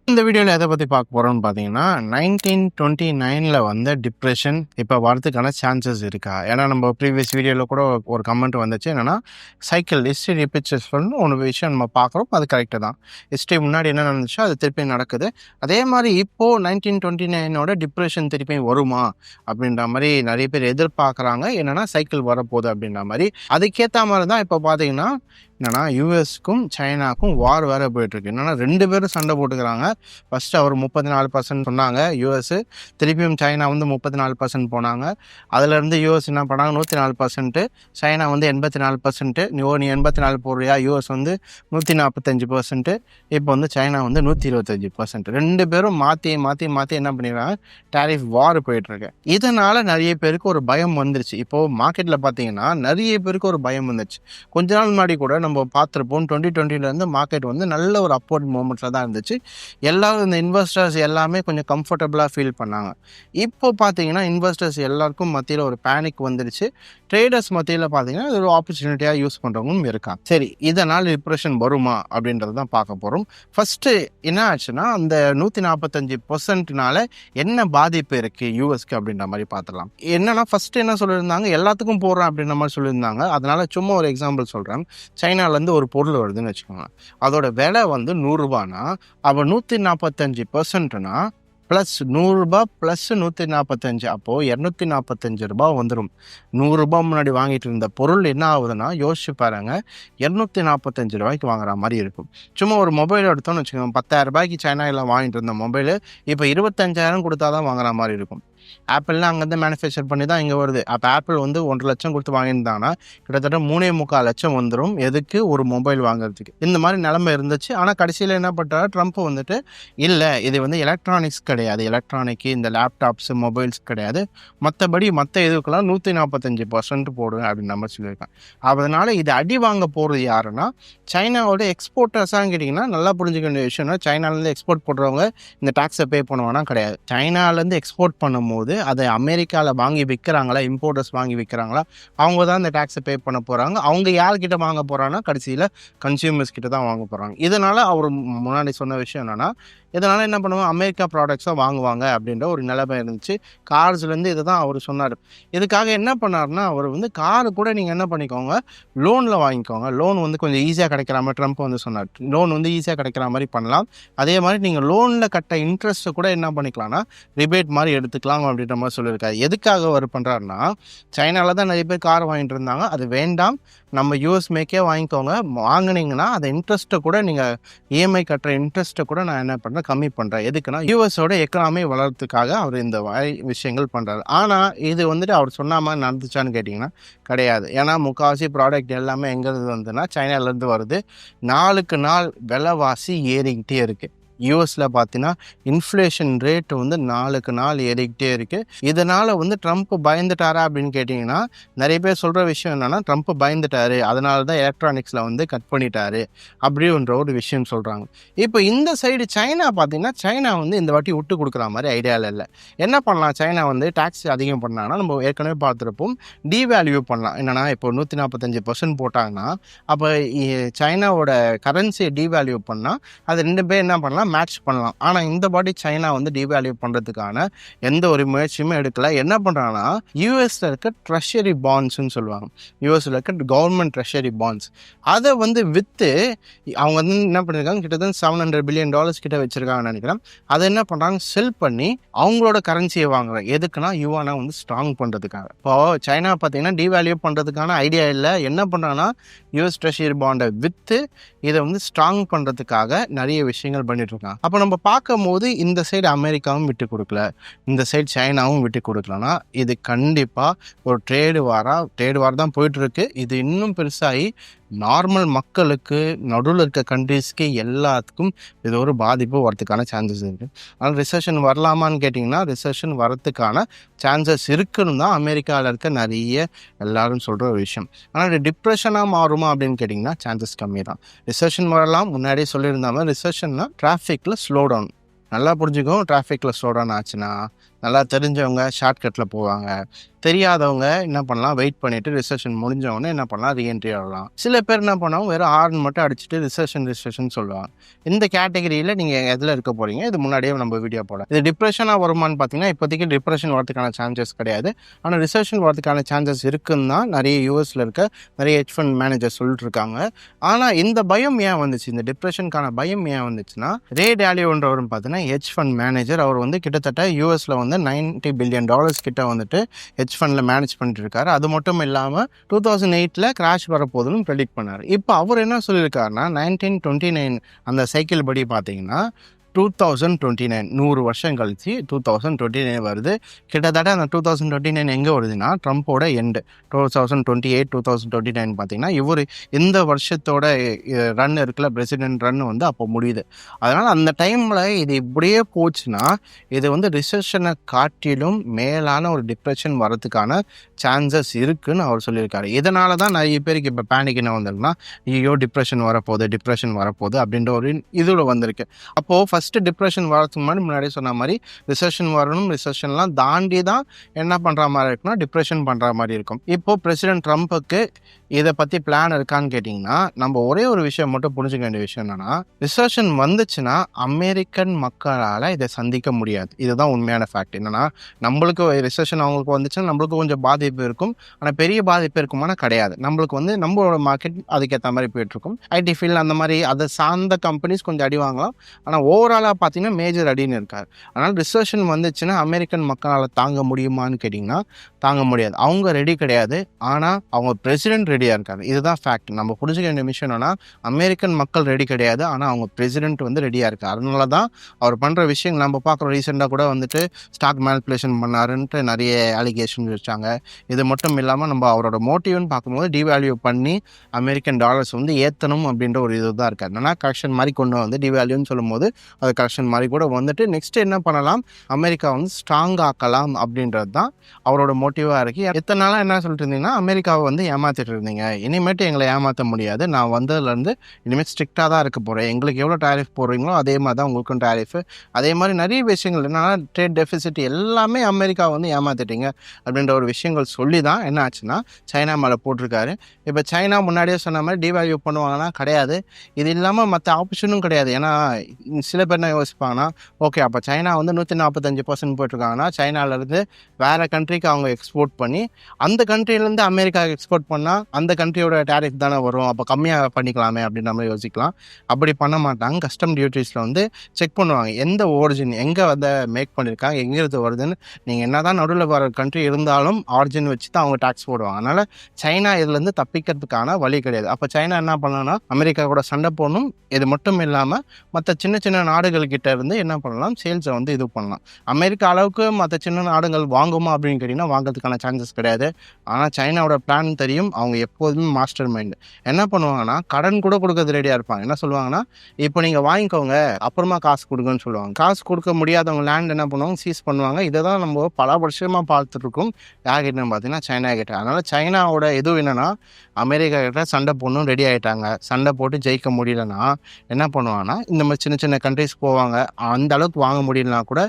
இந்த வீடியோவில் எதை பற்றி பார்க்க போகிறோம்னு பார்த்தீங்கன்னா 1929ல் வந்த டிப்ரெஷன் இப்போ வரதுக்கான சான்சஸ் இருக்கா? ஏன்னா நம்ம ப்ரீவியஸ் வீடியோவில் கூட ஒரு கமெண்ட் வந்துச்சு, என்னென்னா சைக்கிள் ஹிஸ்ட்ரி ரிப்பீட்ஸ் ஒரு விஷயம் நம்ம பார்க்குறோம். அது கரெக்டு தான். ஹிஸ்ட்ரி முன்னாடி என்ன நடந்துச்சோ அது திருப்பி நடக்குது. அதே மாதிரி இப்போது 1929ஓட டிப்ரெஷன் திருப்பி வருமா அப்படின்ற மாதிரி நிறைய பேர் எதிர்பார்க்குறாங்க. என்னென்னா சைக்கிள் வரப்போகுது அப்படின்ற மாதிரி. அதுக்கேற்ற மாதிரி தான் இப்போ பார்த்தீங்கன்னா என்னென்னா யூஎஸ்க்கும் சைனாக்கும் வார் வேறு போயிட்டுருக்கு. என்னென்னா 2 பேரும் சண்டை போட்டுக்கிறாங்க. ஃபஸ்ட்டு அவர் 34% சொன்னாங்க யூஎஸ், திருப்பியும் சைனா வந்து 34% போனாங்க. அதுலேருந்து யூஎஸ் என்ன பண்ணாங்க 104%, சைனா வந்து 84%. நீ 84 போடுறியா, யூஎஸ் வந்து 145%, இப்போ வந்து சைனா வந்து 125%. 2 பேரும் மாற்றி என்ன பண்ணிடுறாங்க, டேரிஃப் வார் போயிட்டுருக்கு. இதனால் நிறைய பேருக்கு ஒரு பயம் வந்துருச்சு. இப்போது மார்க்கெட்டில் பார்த்தீங்கன்னா நிறைய பேருக்கு ஒரு பயம் வந்துச்சு. கொஞ்ச நாள் முன்னாடி கூட நம்ம பார்த்துருப்போம், 2020லேருந்து மார்க்கெட் வந்து நல்ல ஒரு அப்வர்ட் மூமெண்ட்டில் தான் இருந்துச்சு. எல்லாரும் இந்த இன்வெஸ்டர்ஸ் எல்லாமே கொஞ்சம் கம்ஃபர்டபுளாக ஃபீல் பண்ணாங்க. இப்போ பார்த்தீங்கன்னா இன்வெஸ்டர்ஸ் எல்லாருக்கும் மத்தியில் ஒரு பேனிக் வந்துடுச்சு. ட்ரேடர்ஸ் மத்தியில் பார்த்தீங்கன்னா இது ஒரு ஆப்பர்ச்சுனிட்டியாக யூஸ் பண்ணுறவங்களும் இருக்காங்க. சரி, இதனால் டிப்ரெஷன் வருமா அப்படின்றது தான் பார்க்க போகிறோம். ஃபஸ்ட்டு என்ன ஆச்சுன்னா, அந்த 145%னால என்ன பாதிப்பு இருக்குது யூஎஸ்க்கு அப்படின்ற மாதிரி பார்த்துடலாம். என்னன்னா ஃபஸ்ட்டு என்ன சொல்லியிருந்தாங்க, எல்லாத்துக்கும் போடுறேன் அப்படின்ற மாதிரி சொல்லியிருந்தாங்க. அதனால் சும்மா ஒரு எக்ஸாம்பிள் சொல்கிறேன். சைனாலேருந்து ஒரு பொருள் வருதுன்னு வச்சுக்கோங்க, அதோட விலை வந்து 100 ரூபானா, அவள் 145%னா ப்ளஸ் 100 ரூபா ப்ளஸ் 145, அப்போது 245 ரூபா வந்துடும். 100 ரூபா முன்னாடி வாங்கிட்டு இருந்த பொருள் என்ன ஆகுதுன்னா, யோசிச்சு பாருங்க, 245 ரூபாய்க்கு வாங்குற மாதிரி இருக்கும். சும்மா ஒரு மொபைல் எடுத்தோன்னு வச்சுக்கோங்க, 10,000 ரூபாய்க்கு சைனாவில் வாங்கிட்டு இருந்த மொபைலு இப்போ 25,000 கொடுத்தா தான் வாங்குற மாதிரி இருக்கும். ஆப்பிள்லாம் அங்கேருந்து மேனுஃபேக்சர் பண்ணி தான் இங்கே வருது. அப்போ ஆப்பிள் வந்து 1,50,000 லட்சம் கொடுத்து வாங்கியிருந்தாங்கன்னா கிட்டத்தட்ட 3,25 லட்சம் வந்துடும். எதுக்கு? ஒரு மொபைல் வாங்குறதுக்கு. இந்த மாதிரி நிலைமை இருந்துச்சு. ஆனால் கடைசியில் என்ன பண்ணுறாரு ட்ரம்ப் வந்துட்டு, இல்லை இது வந்து எலக்ட்ரானிக்ஸ் கிடையாது, எலக்ட்ரானிக்கு இந்த லேப்டாப்ஸு மொபைல்ஸ் கிடையாது, மற்றபடி மற்ற இதுக்கெல்லாம் 145% போடுங்க அப்படின்னு நம்ம சொல்லியிருக்கேன். அதனால் இது அடி வாங்க போகிறது யாருன்னா சைனாவோட எக்ஸ்போர்ட்டர்ஸான்னு கேட்டிங்கன்னா, நல்லா புரிஞ்சுக்க வேண்டிய விஷயம்னா, சைனாலேருந்து எக்ஸ்போர்ட் பண்ணுறவங்க இந்த டாக்ஸை பே பண்ணுவானா? கிடையாது. சைனாலேருந்து எக்ஸ்போர்ட் பண்ணும்போது அதை அமெரிக்காவில் வாங்கி விற்கிறாங்களா, இம்போர்ட்டர்ஸ் வாங்கி விற்கிறாங்களா, அவங்க தான் இந்த டேக்ஸை பே பண்ண போகிறாங்க. அவங்க யார்கிட்ட வாங்க போகிறாங்கன்னா கடைசியில் கன்சியூமர்ஸ் கிட்ட தான் வாங்க போகிறாங்க. இதனால் அவர் முன்னாடி சொன்ன விஷயம் என்னென்னா, இதனால் என்ன பண்ணுவாங்க, அமெரிக்கா ப்ராடக்ட்ஸாக வாங்குவாங்க அப்படின்ற ஒரு நிலைமை இருந்துச்சு. கார்ஸ்லேருந்து இதை தான் அவர் சொன்னார். இதுக்காக என்ன பண்ணார்னா, அவர் வந்து காரு கூட நீங்கள் என்ன பண்ணிக்கோங்க, லோனில் வாங்கிக்கோங்க. லோன் வந்து கொஞ்சம் ஈஸியாக கிடைக்கிற மாதிரி ட்ரம்ப் வந்து சொன்னார். லோன் வந்து ஈஸியாக கிடைக்கிற மாதிரி பண்ணலாம். அதே மாதிரி நீங்கள் லோனில் கட்ட இன்ட்ரெஸ்ட்டை கூட என்ன பண்ணிக்கலாம்னா ரிபேட் மாதிரி எடுத்துக்கலாம் அப்படின்ற மாதிரி சொல்லியிருக்காரு. எதுக்காக அவர் பண்ணுறாருன்னா, சைனாவில் தான் நிறைய பேர் கார் வாங்கிட்டு இருந்தாங்க, அது வேண்டாம், நம்ம யூஎஸ் மேக்கே வாங்கிக்கோங்க. வாங்கினீங்கன்னா அதை இன்ட்ரெஸ்ட்டை கூட நீங்கள் இஎம்ஐ கட்டுற இன்ட்ரெஸ்ட்டை கூட நான் என்ன பண்ணுறேன், கம்மி பண்ணுறேன். எதுக்குன்னா யூஎஸோட எக்கனாமி வளர்றதுக்காக அவர் இந்த விஷயங்கள் பண்ணுறாரு. ஆனால் இது வந்துட்டு அவர் சொன்ன மாதிரி நடந்துச்சான்னு கேட்டிங்கன்னா கிடையாது. ஏன்னா முக்கால்வாசி ப்ராடக்ட் எல்லாமே எங்கேருந்து வந்துன்னா சைனாலேருந்து வருது. நாளுக்கு நாள் விலைவாசி ஏறிக்கிட்டே இருக்குது. யூஎஸில் பார்த்தீங்கன்னா இன்ஃப்ளேஷன் ரேட்டு வந்து நாளுக்கு நாள் ஏறிக்கிட்டே இருக்குது. இதனால் வந்து ட்ரம்ப் பயந்துட்டாரா அப்படின்னு கேட்டிங்கன்னா, நிறைய பேர் சொல்கிற விஷயம் என்னென்னா, ட்ரம்ப் பயந்துட்டாரு, அதனால தான் எலக்ட்ரானிக்ஸில் வந்து கட் பண்ணிட்டாரு அப்படின்ற ஒரு விஷயம் சொல்கிறாங்க. இப்போ இந்த சைடு சைனா பார்த்தீங்கன்னா, சைனா வந்து இந்த வாட்டி விட்டு கொடுக்குற மாதிரி ஐடியாவில் இல்லை. என்ன பண்ணலாம், சைனா வந்து டேக்ஸ் அதிகம் பண்ணாங்கன்னா, நம்ம ஏற்கனவே பார்த்துருப்போம், டீவேல்யூ பண்ணலாம். என்னென்னா இப்போ 145% போட்டாங்கன்னா, அப்போ சைனாவோட கரன்சியை டீவேல்யூ பண்ணால் அது 2 பேர் என்ன பண்ணலாம், மேட்ச் பண்ணலாம். ஆனால் இந்த பாடி சைனா வந்து டீவேல்யூ பண்ணுறதுக்கான எந்த ஒரு முயற்சியுமே எடுக்கலை. என்ன பண்ணுறாங்கன்னா, யூஎஸில் இருக்க ட்ரெஷரி பாண்ட்ஸ்ன்னு சொல்லுவாங்க, யூஎஸில் இருக்க கவர்மெண்ட் ட்ரெஷரி பாண்ட்ஸ், அதை வந்து விற்று அவங்க வந்து என்ன பண்ணியிருக்காங்க, கிட்டத்தட்ட $700 பில்லியன் கிட்ட வச்சுருக்காங்கன்னு நினைக்கிறேன். அதை என்ன பண்ணுறாங்க, செல் பண்ணி அவங்களோட கரன்சியை வாங்குறாங்க. எதுக்குன்னா யுவானை வந்து ஸ்ட்ராங் பண்ணுறதுக்காக. இப்போது சைனா பார்த்தீங்கன்னா டீவேல்யூ பண்ணுறதுக்கான ஐடியா இல்லை. என்ன பண்ணுறாங்கன்னா, யூஎஸ் ட்ரெஷரி பாண்டை விற்று இதை வந்து ஸ்ட்ராங் பண்ணுறதுக்காக நிறைய விஷயங்கள் பண்ணிட்டு இருக்காங்க. அப்போ நம்ம பார்க்கும் போது இந்த சைடு அமெரிக்காவும் விட்டு கொடுக்கல, இந்த சைடு சைனாவும் விட்டு கொடுக்கலன்னா இது கண்டிப்பாக ஒரு ட்ரேடு வார் தான் போயிட்டுருக்கு. இது இன்னும் பெருசாகி நார்மல் மக்களுக்கு, நடுவில் இருக்க கண்ட்ரீஸ்க்கு எல்லாத்துக்கும் இது ஒரு பாதிப்பு வரதுக்கான சான்சஸ் இருக்குது. ஆனால் ரிசெஷன் வரலாமான்னு கேட்டிங்கன்னா, ரிசெஷன் வரத்துக்கான சான்சஸ் இருக்குன்னு தான் அமெரிக்காவில் இருக்க நிறைய எல்லாரும் சொல்கிற ஒரு விஷயம். ஆனால் இது டிப்ரெஷனாக மாறுமா அப்படின்னு கேட்டிங்கன்னா சான்சஸ் கம்மி தான். ரிசெஷன் வரலாம், முன்னாடியே சொல்லியிருந்தாமல் ரிசெஷன்னா டிராஃபிக்கில் ஸ்லோ டவுன். நல்லா புரிஞ்சுக்கோம், டிராஃபிக்கில் ஸ்லோ டவுன் ஆச்சுன்னா நல்லா தெரிஞ்சவங்க ஷார்ட்கட்டில் போவாங்க. தெரியாதவங்க என்ன பண்ணலாம், வெயிட் பண்ணிவிட்டு ரிசர்ஷன் முடிஞ்சவொடனே என்ன பண்ணலாம், ரீஎன்ட்ரி ஆகலாம். சில பேர் என்ன பண்ணுவாங்க, வெறும் ஹார்ன் மட்டும் அடிச்சுட்டு ரிசர்ஷன் சொல்லுவாங்க. இந்த கேட்டகரியில் நீங்கள் எதில் இருக்க போகிறீங்க, இது முன்னாடியே நம்ம வீடியோ போட. இது டிப்ரெஷனாக வருமானு பார்த்தீங்கன்னா இப்போதைக்கு டிப்ரெஷன் வரதுக்கான சான்சஸ் கிடையாது. ஆனால் ரிசர்ஷன் வரதுக்கான சான்சஸ் இருக்குன்னு தான் நிறைய யூஎஸில் இருக்க நிறைய ஹெட்ஜ் ஃபண்ட் மேனேஜர் சொல்லிட்டு இருக்காங்க. ஆனால் இந்த பயம் ஏன் வந்துச்சு, இந்த டிப்ரெஷனுக்கான பயம் ஏன் வந்துச்சுன்னா, ரே டாலியோன்றவர் பார்த்தீங்கன்னா ஹெட்ஜ் ஃபண்ட் மேனேஜர். அவர் வந்து கிட்டத்தட்ட யூஎஸில் வந்து $90 பில்லியன் கிட்ட வந்துட்டு ஹெட்ஜ் ஃபண்டில் மேனேஜ் பண்ணிட்டு இருக்காரு. அது மட்டும் இல்லாமல் 2008 கிராஷ் வரப்போதுன்னு ப்ரெடிக்ட் பண்ணார். இப்போ அவர் என்ன சொல்லியிருக்காருன்னா 1929 அந்த சைக்கிள் படி பார்த்தீங்கன்னா 2029 100 வருஷம் கழிச்சு 2029 வருது. கிட்டத்தட்ட அந்த 2029 எங்கே வருதுன்னா ட்ரம்ப்போட எண்டு 2028 2029 பார்த்தீங்கன்னா இவர் இந்த வருஷத்தோட ரன் இருக்குல்ல, பிரசிடென்ட் ரன் வந்து அப்போ முடியுது. அதனால் அந்த டைமில் இது இப்படியே போச்சுன்னா இது வந்து ரிசெஷனை காட்டிலும் மேலான ஒரு டிப்ரெஷன் வரதுக்கான சான்சஸ் இருக்குன்னு அவர் சொல்லியிருக்காரு. இதனால தான் நிறைய பேருக்கு இப்போ பேனிக் என்ன வந்திருக்குன்னா, ஐயோ டிப்ரெஷன் வரப்போகுது அப்படின்ற ஒரு இதில் வந்திருக்கு. அப்போது ஃபஸ்ட்டு டிப்ரெஷன் வரதுக்கு முன்னாடியே சொன்ன மாதிரி ரிசெஷன் வரணும், ரிசெஷன்லாம் தாண்டி தான் என்ன பண்ணுற மாதிரி இருக்குன்னா டிப்ரெஷன் பண்ணுற மாதிரி இருக்கும். இப்போது பிரசிடென்ட் ட்ரம்ப்புக்கு இதை பற்றி பிளான் இருக்கான்னு கேட்டிங்கன்னா, நம்ம ஒரே ஒரு விஷயம் மட்டும் புரிஞ்சுக்க வேண்டிய விஷயம் என்னென்னா, ரிசெஷன் வந்துச்சுன்னா அமெரிக்கன் மக்களால் இதை சந்திக்க முடியாது. இதுதான் உண்மையான ஃபேக்ட். என்னென்னா, நம்மளுக்கு ரிசெஷன் அவங்களுக்கு வந்துச்சுன்னா நம்மளுக்கு கொஞ்சம் பாதிப்பு இருக்கும், ஆனால் பெரிய பாதிப்பு இருக்குமானா கிடையாது. நம்மளுக்கு வந்து நம்மளோட மார்க்கெட் அதுக்கேற்ற மாதிரி போயிட்டுருக்கும். ஐடி ஃபீல்டு அந்த மாதிரி அதை சார்ந்த கம்பெனிஸ் கொஞ்சம் அடி வாங்கலாம், ஆனால் ஓவராலாக பார்த்தீங்கன்னா மேஜர் அடின்னு இருக்காது. அதனால் ரிசெஷன் வந்துச்சுன்னா அமெரிக்கன் மக்களால் தாங்க முடியுமான்னு கேட்டிங்கன்னா தாங்க முடியாது. அவங்க ரெடி கிடையாது, ஆனால் அவங்க பிரசிடென்ட் ரெடியாக இருக்காரு. இதுதான் ஃபேக்ட். நம்ம புரிஞ்சுக்க வேண்டிய விஷயம் என்னன்னா, அமெரிக்கன் மக்கள் ரெடி கிடையாது, ஆனால் அவங்க பிரசிடென்ட் வந்து ரெடியாக இருக்காரு. அதனால தான் அவர் பண்ணுற விஷயங்கள் நம்ம பார்க்குறோம். ரீசெண்டாக கூட வந்துட்டு ஸ்டாக் மேனிபுலேஷன் பண்ணாருன்ட்டு நிறைய அலிகேஷன் வச்சாங்க. இது மட்டும் இல்லாமல் நம்ம அவரோட மோட்டிவ்னு பார்க்கும்போது டிவேல்யூ பண்ணி அமெரிக்கன் டாலர்ஸ் வந்து ஏற்றணும் அப்படின்ற ஒரு இது தான் இருக்காது. என்னன்னா கரெக்ஷன் மாதிரி கொண்டு வந்து டிவேல்யூன்னு சொல்லும்போது அது கரெக்ஷன் மாதிரி கூட வந்துட்டு நெக்ஸ்ட் என்ன பண்ணலாம், அமெரிக்கா வந்து ஸ்ட்ராங் ஆக்கலாம் அப்படின்றது தான் அவரோட மோட்டிவாக இருக்குது. எத்தனை நாளாக என்ன சொல்லிட்டு இருந்தீங்கன்னா, அமெரிக்காவை வந்து ஏமாற்றிட்டு இருந்தீங்க, இனிமேட்டு எங்களை ஏமாற்ற முடியாது, நான் வந்ததுலேருந்து இனிமேல் ஸ்ட்ரிக்டாக தான் இருக்க போகிறேன், எங்களுக்கு எவ்வளோ டேரிஃப் போடுறீங்களோ அதே மாதிரி தான் உங்களுக்கும் டேரிஃபு, அதே மாதிரி நிறைய விஷயங்கள் என்னென்னா ட்ரேட் டெஃபிசிட் எல்லாமே அமெரிக்கா வந்து ஏமாற்றிட்டீங்க அப்படின்ற ஒரு விஷயங்கள் சொல்லி தான் என்ன ஆச்சுன்னா சைனா மேலே போட்டிருக்காரு. இப்போ சைனா முன்னாடியே சொன்ன மாதிரி டிவேல்யூ பண்ணுவாங்கன்னா கிடையாது. இது இல்லாமல் மற்ற ஆப்ஷனும் கிடையாது. ஏன்னா சில பேர் என்ன யோசிப்பாங்கன்னா, ஓகே அப்போ சைனா வந்து 145% போயிட்டுருக்காங்கன்னா சைனாவிலேருந்து வேறு கண்ட்ரிக்கு அவங்க எக்ஸ்போர்ட் பண்ணி அந்த கண்ட்ரிலேருந்து அமெரிக்காவுக்கு எக்ஸ்போர்ட் பண்ணால் அந்த கண்ட்ரியோட டேரிஃப் தானே வரும், அப்போ கம்மியாக பண்ணிக்கலாமே அப்படின்னு நம்ம யோசிக்கலாம். அப்படி பண்ண மாட்டாங்க. கஸ்டம் டியூட்டிஸில் வந்து செக் பண்ணுவாங்க எந்த ஒரிஜின் எங்கே வந்து மேக் பண்ணியிருக்காங்க, எங்கேருந்து வருதுன்னு. நீங்கள் என்ன தான் நடுவில் வர கண்ட்ரி இருந்தாலும் ஆரிஜின் வச்சு தான் அவங்க டேக்ஸ் போடுவாங்க. அதனால் சைனா இதுலேருந்து தப்பிக்கிறதுக்கான வழி கிடையாது. அப்போ சைனா என்ன பண்ணலாம்னா அமெரிக்கா கூட சண்டை போடணும். இது மட்டும் இல்லாமல் மற்ற சின்ன சின்ன நாடுகள்கிட்ட இருந்து என்ன பண்ணலாம், சேல்ஸை வந்து இது பண்ணலாம். அமெரிக்கா அளவுக்கு மற்ற சின்ன நாடுகள் வாங்குமா அப்படின்னு கேட்டிங்கன்னா வாங்கிறதுக்கான சான்சஸ் கிடையாது. ஆனால் சைனாவோட பிளான் தெரியும். அவங்க எப்போதுமே மாஸ்டர் மைண்டு. என்ன பண்ணுவாங்கன்னா கடன் கூட கொடுக்கறது ரெடியாக இருப்பாங்க. என்ன சொல்லுவாங்கன்னா, இப்போ நீங்கள் வாங்கிக்கோங்க அப்புறமா காசு கொடுங்கன்னு சொல்லுவாங்க. காசு கொடுக்க முடியாதவங்க லேண்ட் என்ன பண்ணுவாங்க, சீஸ் பண்ணுவாங்க. இதை தான் நம்ம பல வருஷமாக பார்த்துட்ருக்கோம். யார்கிட்டன்னு பார்த்தீங்கன்னா சைனா கிட்ட. அதனால் சைனாவோட எதுவும் என்னென்னா அமெரிக்கா கிட்ட சண்டை போடணும் ரெடி ஆகிட்டாங்க. சண்டை போட்டு ஜெயிக்க முடியலன்னா என்ன பண்ணுவாங்கன்னா இந்த மாதிரி சின்ன சின்ன கண்ட்ரிஸ் போவாங்க. அந்த அளவுக்கு வாங்க முடியலனா கூட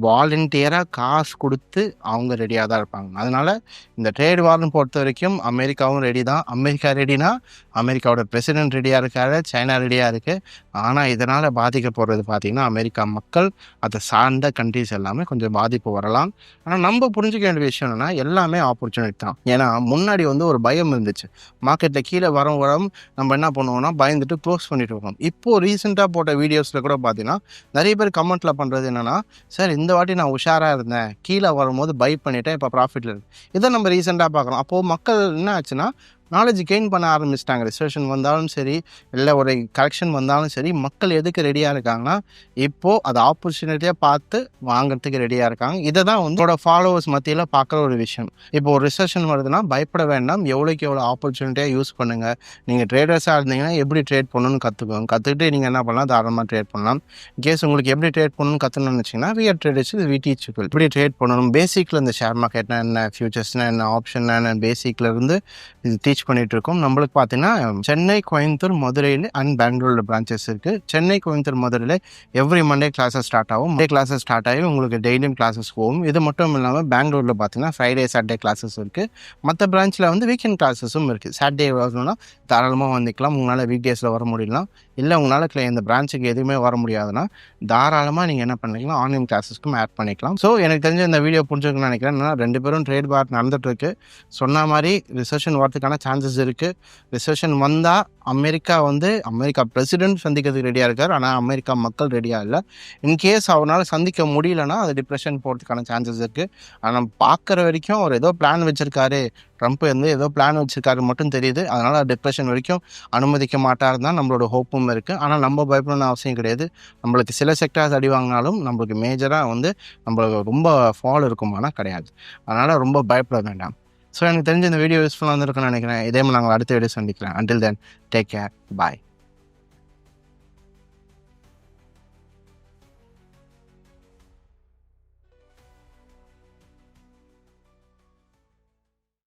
வாலண்டியராக காசு கொடுத்து அவங்க ரெடியாக தான் இருப்பாங்க. அதனால் இந்த ட்ரேட் வார்னு பொறுத்த வரைக்கும் அமெரிக்காவும் ரெடி தான். அமெரிக்கா ரெடினா அமெரிக்காவோட பிரசிடென்ட் ரெடியாக இருக்காரு, சைனா ரெடியாக இருக்குது. ஆனால் இதனால் பாதிக்க போகிறது பார்த்திங்கன்னா அமெரிக்கா மக்கள், அதை சார்ந்த கண்ட்ரிஸ் எல்லாமே கொஞ்சம் பாதிப்பு வரலாம். ஆனால் நம்ம புரிஞ்சிக்க வேண்டிய விஷயம் என்னென்னா எல்லாமே ஆப்பர்ச்சுனிட்டி தான். ஏன்னா முன்னாடி வந்து ஒரு பயம் இருந்துச்சு, மார்க்கெட்டில் கீழே வரும் நம்ம என்ன பண்ணுவோம்னா பயந்துட்டு க்ளோஸ் பண்ணிட்டு இருக்கோம். இப்போது ரீசெண்டாக போட்ட வீடியோஸில் கூட பார்த்தீங்கன்னா நிறைய பேர் கமெண்ட்டில் பண்ணுறது என்னென்னா, சார் இந்த வாட்டி நான் உஷாராக இருந்தேன், கீழே வரும்போது பை பண்ணிவிட்டேன், இப்போ ப்ராஃபிட்டில் இருக்குது. இதை நம்ம ரீசெண்டாக பார்க்கலாம். அப்போது மக்கள் என்ன ஆச்சுன்னா நாலேஜ் கெயின் பண்ண ஆரம்பிச்சிட்டாங்க. ரிசெஷன் வந்தாலும் சரி, இல்லை ஒரு கரெக்ஷன் வந்தாலும் சரி, மக்கள் எதுக்கு ரெடியாக இருக்காங்கன்னா இப்போது அது ஆப்பர்ச்சுனிட்டியாக பார்த்து வாங்கிறதுக்கு ரெடியாக இருக்காங்க. இதை தான் வந்து ஃபாலோவர்ஸ் மத்தியில் பார்க்குற ஒரு விஷயம். இப்போ ஒரு ரிசெஷன் வருதுன்னா பயப்பட வேண்டாம், எவ்வளோக்கு எவ்வளோ ஆப்பர்ச்சுனிட்டியாக யூஸ் பண்ணுங்கள். நீங்கள் ட்ரேடர்ஸாக இருந்தீங்கன்னா எப்படி ட்ரேட் பண்ணணும்னு கற்றுக்கோங்க. கற்றுக்கிட்டு நீங்கள் என்ன பண்ணலாம், தாராளமாக ட்ரேட் பண்ணலாம். கேஸ் உங்களுக்கு எப்படி ட்ரேட் பண்ணணும்னு கற்றுக்கணும்னு வச்சிங்கன்னா VR traders we teach you எப்படி ட்ரேட் பண்ணணும். பேசிக்கில் இந்த ஷேர் மார்க்கெட்னா என்ன, ஃபியூச்சர்ஸ்னால் என்ன, ஆப்ஷன்னா என்ன, பேசிக்கில் இருந்து இது டீச் ரீச் பண்ணிட்டு இருக்கோம். நம்மளுக்கு பார்த்தீங்கன்னா சென்னை, கோயம்புத்தூர், மதுரையில் அண்ட் பெங்களூரில் பிரான்ச்சஸ் இருக்குது. சென்னை, கோயம்புத்தூர், மதுரையில் எவ்ரி மண்டே கிளாஸஸ் ஸ்டார்ட் ஆகும். மண்டே கிளாஸஸ் ஸ்டார்ட் ஆகி உங்களுக்கு டெய்லியும் கிளாஸஸ் போகும். இது மட்டும் இல்லாமல் பெங்களூரில் பார்த்தீங்கன்னா ஃப்ரைடே, சாட்டர்டே கிளாஸஸ் இருக்குது. மற்ற பிரான்ச்சில் வந்து வீக்கெண்ட் கிளாஸஸும் இருக்குது. சாட்டர்டே வரணும்னா தாராளமாக வந்துக்கலாம். உங்களால் வீக் டேஸில் வர முடியலாம். இல்லை உங்களால் இந்த பிரான்ச்சுக்கு எதுவுமே வர முடியாதுன்னா தாராளமாக நீங்கள் என்ன பண்ணிக்கலாம், ஆன்லைன் கிளாஸஸ்க்கும் ஆட் பண்ணிக்கலாம். ஸோ எனக்கு தெரிஞ்ச இந்த வீடியோ புரிஞ்சுக்கணும்னு நினைக்கிறேன். ஏன்னா 2 பேரும் ட்ரேட் வார் நடந்துகிட்ருக்கு. சொன்ன மாதிரி ரிசெஷன் வரதுக்கான சான்சஸ் இருக்குது. ரிசெஷன் வந்தால் அமெரிக்கா பிரசிடென்ட் சந்திக்கிறதுக்கு ரெடியாக இருக்கார். ஆனால் அமெரிக்கா மக்கள் ரெடியாக இல்லை. இன்கேஸ் அவரால் சந்திக்க முடியலன்னா அது டிப்ரெஷன் போகிறதுக்கான சான்சஸ் இருக்குது. ஆனால் நம்ம பார்க்குற வரைக்கும் அவர் ஏதோ பிளான் வச்சுருக்காரு, ட்ரம்ப் வந்து ஏதோ பிளான் வச்சுருக்காரு மட்டும் தெரியுது. அதனால் டிப்ரெஷன் வரைக்கும் அனுமதிக்க மாட்டார் தான் நம்மளோட ஹோப்பும் இருக்குது. ஆனால் நம்ம பயப்படணும்னு அவசியம் கிடையாது. நம்மளுக்கு சில செக்டார்ஸ் அடி வாங்கினாலும் நம்மளுக்கு மேஜராக வந்து நம்மளுக்கு ரொம்ப ஃபால் இருக்குமானா கிடையாது. அதனால் ரொம்ப பயப்பட வேண்டாம். ஸோ எனக்கு தெரிஞ்ச இந்த வீடியோ யூஸ்ஃபுல்லாக இருந்திருக்குன்னு நினைக்கிறேன். இதே மாதிரி நாங்கள் அடுத்த வீடியோ சந்திக்கிறேன். அண்டில் தென் டேக் கேர், பாய்.